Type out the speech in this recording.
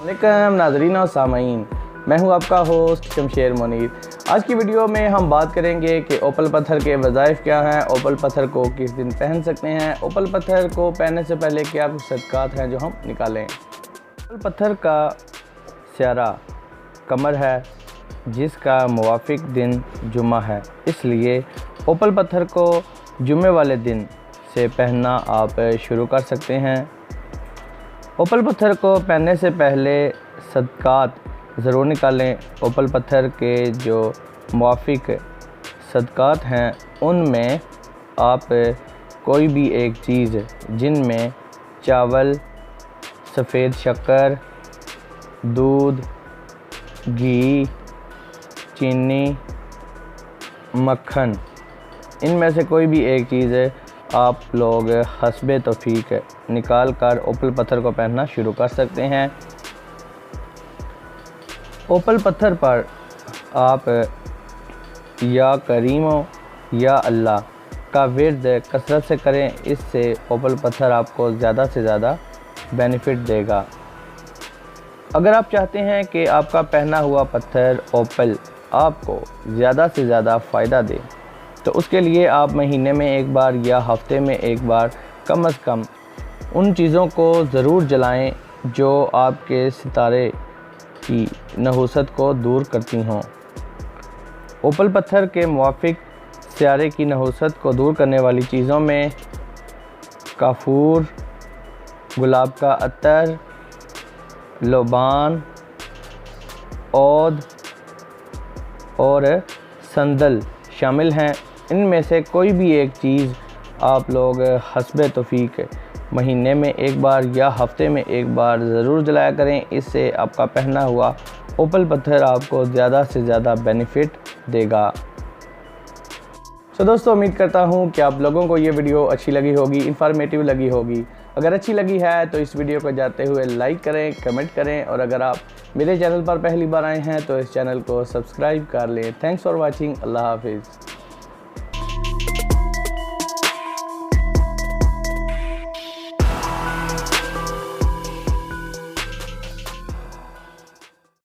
वालेकुम नाज़रीन और सामाईन, मैं हूं आपका होस्ट शमशेर मुनीर। आज की वीडियो में हम बात करेंगे कि ओपल पत्थर के वज़ाइफ क्या हैं, ओपल पत्थर को किस दिन पहन सकते हैं, ओपल पत्थर को पहनने से पहले क्या कुछ सदक़ात हैं जो हम निकालें। ओपल पत्थर का स्यारा कमर है जिसका मुवाफ़िक दिन जुमा है, इसलिए ओपल पत्थर को जुमे वाले दिन से पहनना आप शुरू कर सकते हैं। ओपल पत्थर को पहनने से पहले सदक़ात ज़रूर निकालें। ओपल पत्थर के जो मुवाफ़िक सदक़ात हैं उनमें आप कोई भी एक चीज़ जिनमें चावल, सफ़ेद शक्कर, दूध, घी, चीनी, मक्खन, इनमें से कोई भी एक चीज़ आप लोग हस्बे तौफ़ीक निकाल कर ओपल पत्थर को पहनना शुरू कर सकते हैं। ओपल पत्थर पर आप या करीमो या अल्लाह का विर्द कसरत से करें, इससे ओपल पत्थर आपको ज़्यादा से ज़्यादा बेनिफिट देगा। अगर आप चाहते हैं कि आपका पहना हुआ पत्थर ओपल आपको ज़्यादा से ज़्यादा फ़ायदा दे, तो उसके लिए आप महीने में एक बार या हफ्ते में एक बार कम से कम उन चीज़ों को ज़रूर जलाएं जो आपके सितारे की नहुसत को दूर करती हों। ओपल पत्थर के मुवाफ़िक सितारे की नहुसत को दूर करने वाली चीज़ों में काफूर, गुलाब का अतर, लोबान, औद और संदल शामिल हैं। इनमें से कोई भी एक चीज़ आप लोग हस्बे तौफ़ीक महीने में एक बार या हफ्ते में एक बार ज़रूर जलाया करें, इससे आपका पहना हुआ ओपल पत्थर आपको ज़्यादा से ज़्यादा बेनिफिट देगा। तो दोस्तों, उम्मीद करता हूँ कि आप लोगों को ये वीडियो अच्छी लगी होगी, इन्फॉर्मेटिव लगी होगी। अगर अच्छी लगी है तो इस वीडियो को जाते हुए लाइक करें, कमेंट करें, और अगर आप मेरे चैनल पर पहली बार आए हैं तो इस चैनल को सब्सक्राइब कर लें। Thanks for watching. अल्लाह हाफिज़।